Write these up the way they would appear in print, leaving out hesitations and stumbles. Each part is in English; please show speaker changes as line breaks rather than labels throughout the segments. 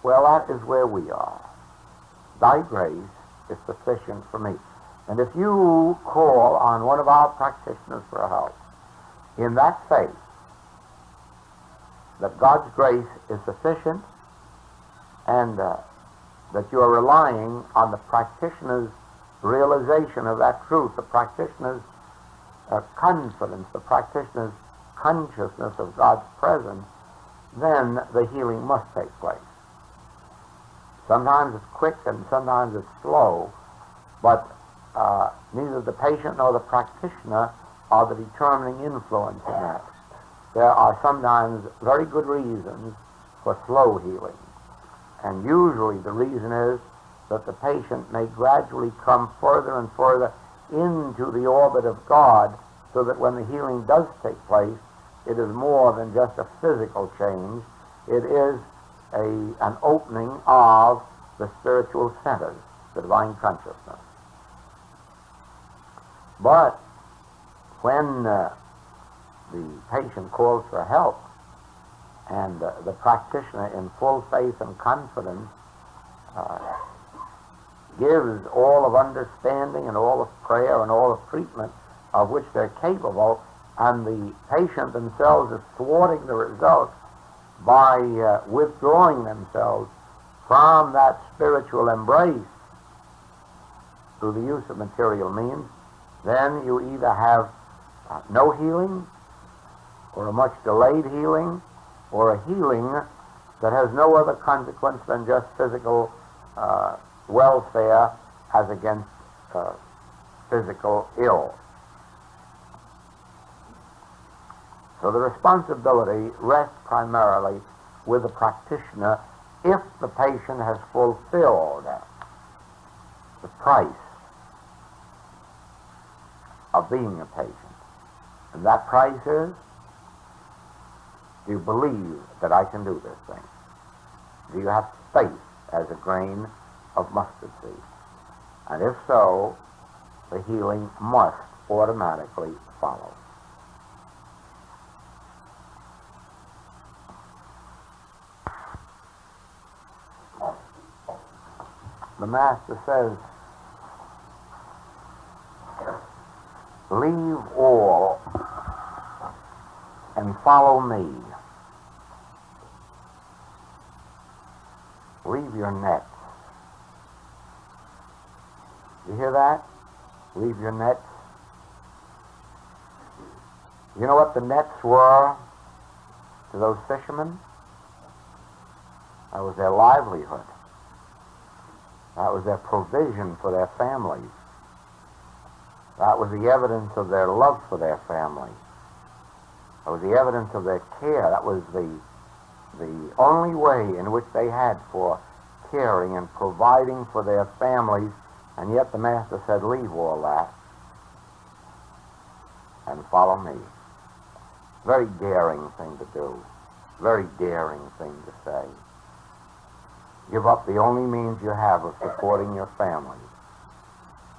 Well, that is where we are. Thy grace is sufficient for me. And if you call on one of our practitioners for help, in that faith that God's grace is sufficient and that you are relying on the practitioner's realization of that truth, the practitioner's confidence, the practitioner's consciousness of God's presence, then the healing must take place. Sometimes it's quick and sometimes it's slow, but neither the patient nor the practitioner are the determining influence in that. There are sometimes very good reasons for slow healing, and usually the reason is that the patient may gradually come further and further into the orbit of God, so that when the healing does take place, it is more than just a physical change. It is an opening of the spiritual centers, the divine consciousness. But when the patient calls for help, and the practitioner in full faith and confidence gives all of understanding and all of prayer and all of treatment of which they're capable, and the patient themselves is thwarting the results by withdrawing themselves from that spiritual embrace through the use of material means, then you either have no healing, or a much delayed healing, or a healing that has no other consequence than just physical welfare as against physical ill. So the responsibility rests primarily with the practitioner if the patient has fulfilled the price of being a patient. And that price is, do you believe that I can do this thing? Do you have faith as a grain of mustard seed? And if so, the healing must automatically follow. The Master says, leave all and follow me. Leave your nets. You hear that? Leave your nets. You know what the nets were to those fishermen? That was their livelihood. That was their provision for their families. That was the evidence of their love for their family. That was the evidence of their care. That was the only way in which they had for caring and providing for their families. And yet the Master said, leave all that and follow me. Very daring thing to do. Very daring thing to say. Give up the only means you have of supporting your family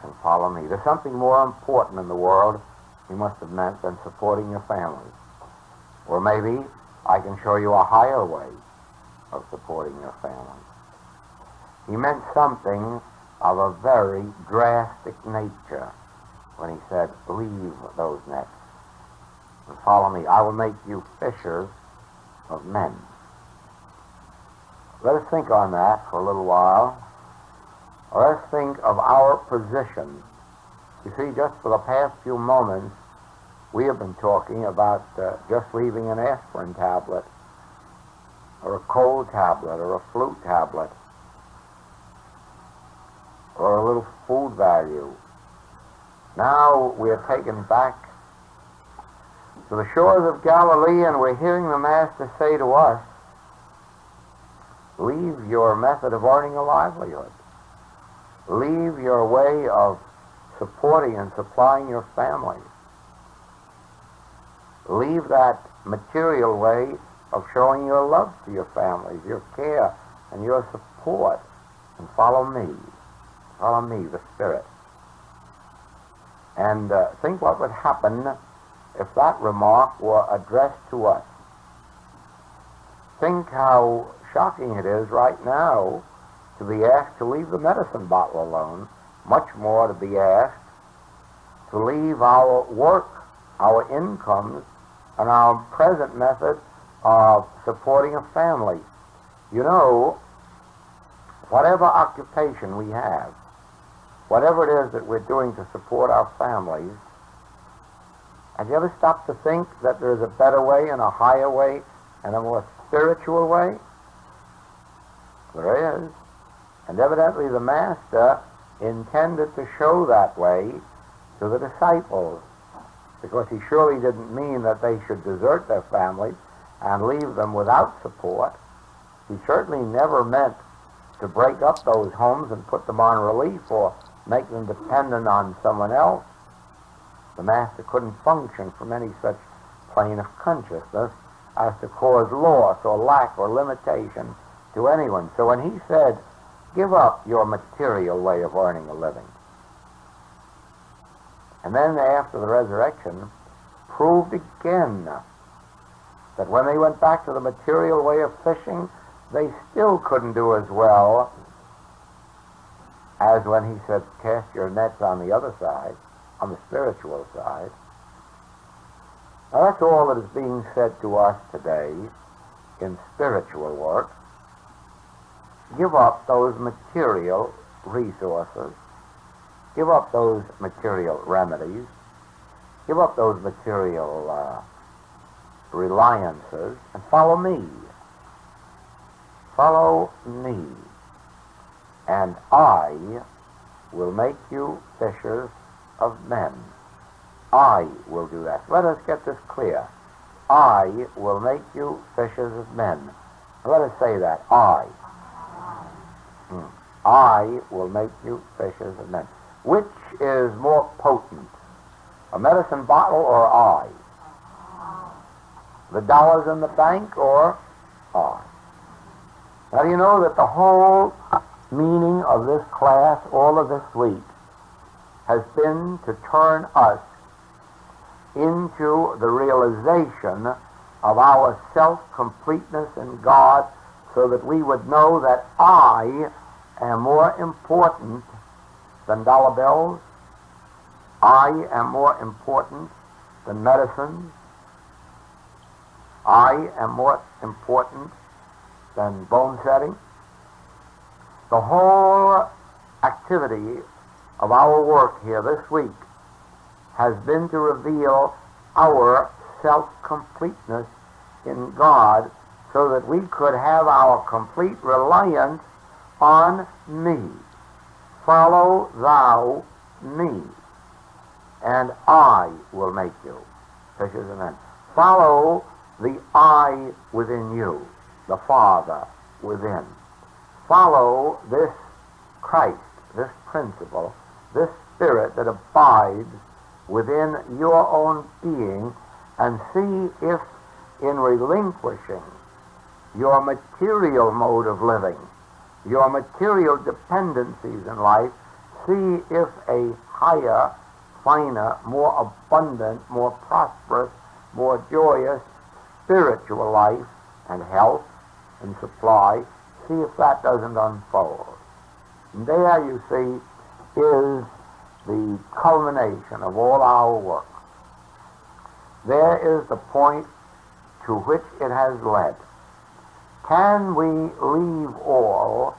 and follow me. There's something more important in the world, he must have meant, than supporting your family. Or maybe I can show you a higher way of supporting your family. He meant something of a very drastic nature when he said, leave those nets and follow me. I will make you fishers of men. Let us think on that for a little while. Or let's think of our position. You see, just for the past few moments, we have been talking about just leaving an aspirin tablet, or a cold tablet, or a flu tablet, or a little food value. Now we are taken back to the shores of Galilee, and we're hearing the Master say to us, leave your method of earning a livelihood. Leave your way of supporting and supplying your family. Leave that material way of showing your love to your families, your care and your support, and follow me. Follow me, the Spirit. And think what would happen if that remark were addressed to us. Think how shocking it is right now to be asked to leave the medicine bottle alone, much more to be asked to leave our work, our incomes, and our present method of supporting a family. You know, whatever occupation we have, whatever it is that we're doing to support our families, have you ever stopped to think that there's a better way and a higher way and a more spiritual way? There is. And evidently the Master intended to show that way to the disciples, because he surely didn't mean that they should desert their families and leave them without support. He certainly never meant to break up those homes and put them on relief or make them dependent on someone else. The Master couldn't function from any such plane of consciousness as to cause loss or lack or limitation to anyone. So when he said, give up your material way of earning a living, and then after the resurrection proved again that when they went back to the material way of fishing, they still couldn't do as well as when he said, cast your nets on the other side, on the spiritual side. Now that's all that is being said to us today in spiritual work. Give up those material resources. Give up those material remedies. Give up those material reliances and follow me. Follow me. And I will make you fishers of men. I will do that. Let us get this clear. I will make you fishers of men. Let us say that. I will make you fishers of men. Which is more potent, a medicine bottle or I? The dollars in the bank or I? Now, do you know that the whole meaning of this class, all of this week, has been to turn us into the realization of our self-completeness in God, so that we would know that I am more important than dollar bills. I am more important than medicines. I am more important than bone setting. The whole activity of our work here this week has been to reveal our self-completeness in God, so that we could have our complete reliance on me. Follow thou me, and I will make you fishers of men. Follow the I within you, the Father within. Follow this Christ, this principle, this Spirit that abides within your own being, and see if in relinquishing your material mode of living, your material dependencies in life, see if a higher, finer, more abundant, more prosperous, more joyous spiritual life and health and supply, see if that doesn't unfold. And there, you see, is the culmination of all our work. There is the point to which it has led. Can we leave all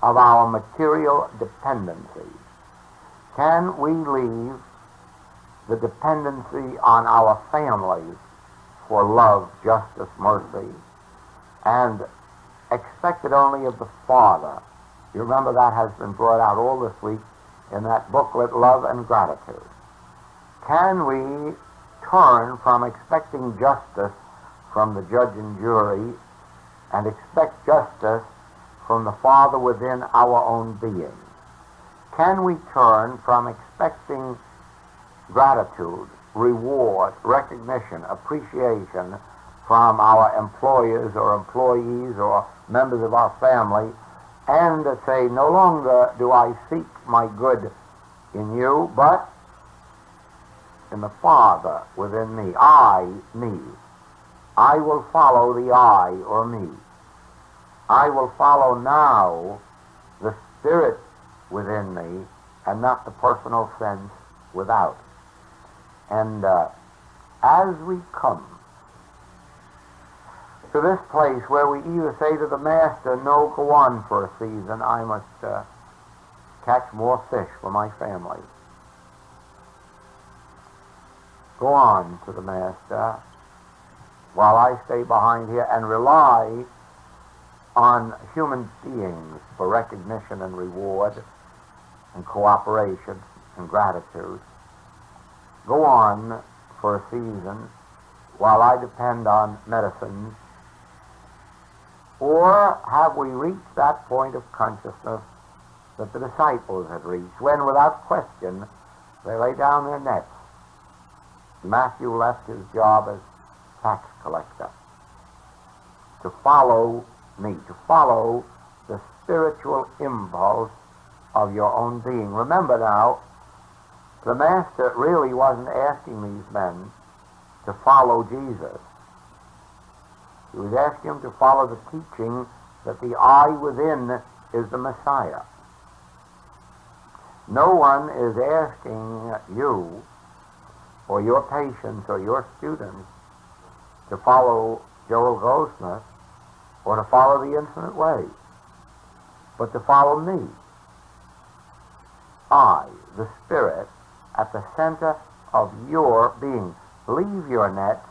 of our material dependencies? Can we leave the dependency on our families for love, justice, mercy, and expect it only of the Father? You remember that has been brought out all this week in that booklet, Love and Gratitude. Can we turn from expecting justice from the judge and jury and expect justice from the Father within our own being? Can we turn from expecting gratitude, reward, recognition, appreciation from our employers or employees or members of our family, and to say, no longer do I seek my good in you, but in the Father within me, me. I will follow the I or me. I will follow now the Spirit within me and not the personal sense without. And as we come to this place where we either say to the Master, no, go on for a season, I must catch more fish for my family. Go on to the Master while I stay behind here and rely on human beings for recognition and reward and cooperation and gratitude. Go on for a season while I depend on medicines. Or have we reached that point of consciousness that the disciples had reached, when without question they lay down their nets? Matthew left his job as tax collector to follow me, to follow the spiritual impulse of your own being. Remember now, the Master really wasn't asking these men to follow Jesus. He was asking them to follow the teaching that the I within is the Messiah. No one is asking you or your patients or your students to follow Joel Goldsmith or to follow the infinite way, but to follow me. I, the Spirit, at the center of your being. Leave your nets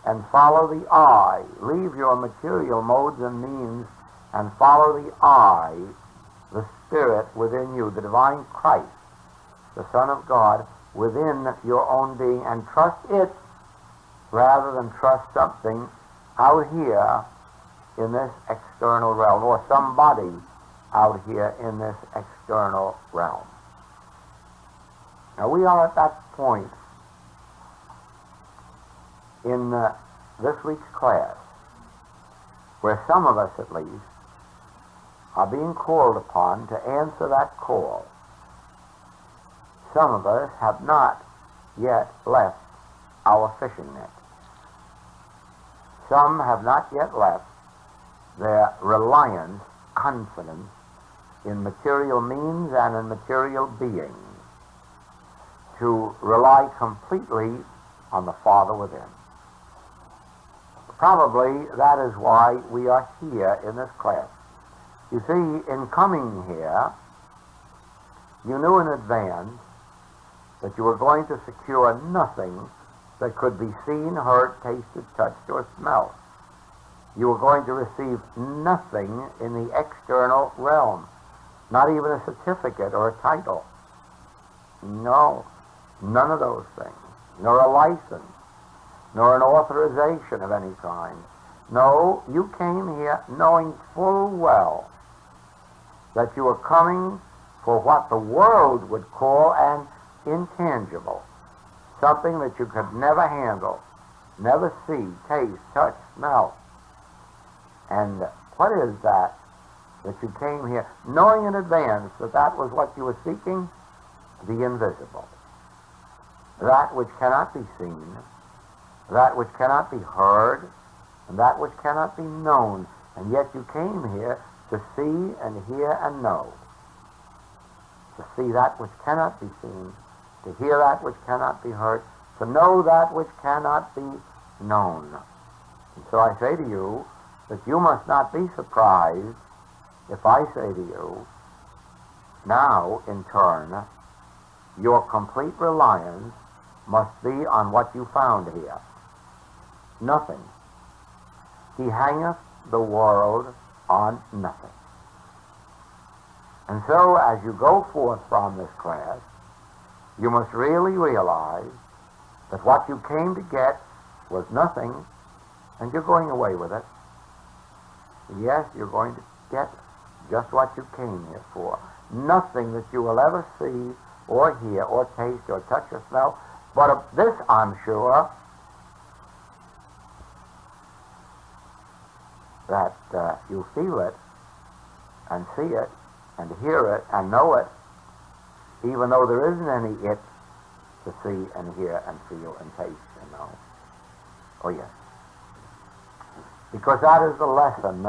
and follow the I. Leave your material modes and means and follow the I, the Spirit within you, the divine Christ, the Son of God, within your own being, and trust it rather than trust something out here in this external realm, or somebody out here in this external realm. Now we are at that point in this week's class where some of us at least are being called upon to answer that call. Some of us have not yet left our fishing net. Some have not yet left their reliance, confidence in material means and in material beings to rely completely on the Father within. Probably that is why we are here in this class. You see, in coming here, you knew in advance that you were going to secure nothing that could be seen, heard, tasted, touched, or smelled. You were going to receive nothing in the external realm, not even a certificate or a title. No, none of those things, nor a license, nor an authorization of any kind. No, you came here knowing full well that you were coming for what the world would call an intangible, something that you could never handle, never see, taste, touch, smell. And what is that you came here knowing in advance that that was what you were seeking? The invisible. That which cannot be seen, that which cannot be heard, and that which cannot be known. And yet you came here to see and hear and know. To see that which cannot be seen, to hear that which cannot be heard, to know that which cannot be known. And so I say to you that you must not be surprised if I say to you, now, in turn, your complete reliance must be on what you found here. Nothing. He hangeth the world on nothing. And so, as you go forth from this class, you must really realize that what you came to get was nothing, and you're going away with it. Yes, you're going to get just what you came here for. Nothing that you will ever see or hear or taste or touch or smell, but of this I'm sure, that you feel it and see it and hear it and know it, even though there isn't any it to see and hear and feel and taste and know. Oh yes. Because that is the lesson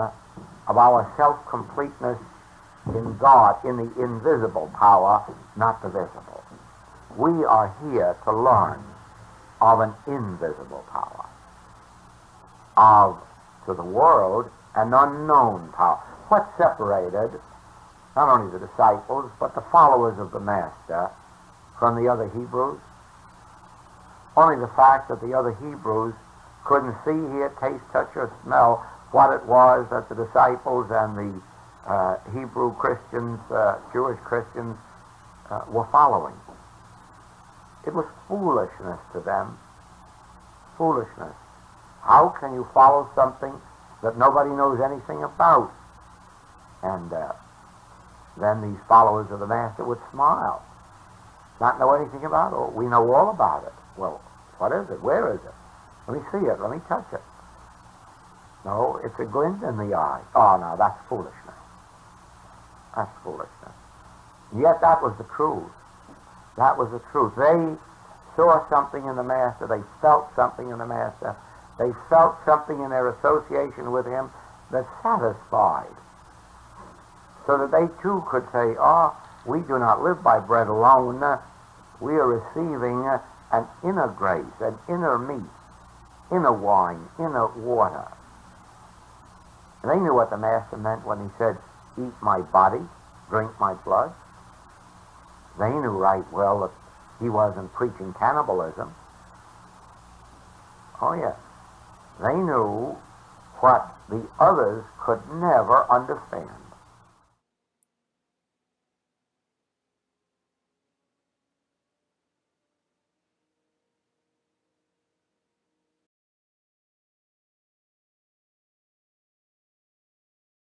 of our self-completeness in God, in the invisible power, not the visible. We are here to learn of an invisible power, of, to the world, an unknown power. What separated not only the disciples, but the followers of the Master from the other Hebrews? Only the fact that the other Hebrews couldn't see, hear, taste, touch, or smell what it was that the disciples and the Hebrew Christians, Jewish Christians, were following. It was foolishness to them. Foolishness. How can you follow something that nobody knows anything about? And then these followers of the Master would smile. Not know anything about it. Oh, we know all about it. Well, what is it? Where is it? Let me see it. Let me touch it. No, it's a glint in the eye. Oh, no, that's foolishness. That's foolishness. Yet that was the truth. That was the truth. They saw something in the Master. They felt something in the Master. They felt something in their association with him that satisfied. So that they too could say, oh, we do not live by bread alone. We are receiving an inner grace, an inner meat, inner wine, inner water. And they knew what the Master meant when he said, eat my body, drink my blood. They knew right well that he wasn't preaching cannibalism. Oh, yes. They knew what the others could never understand.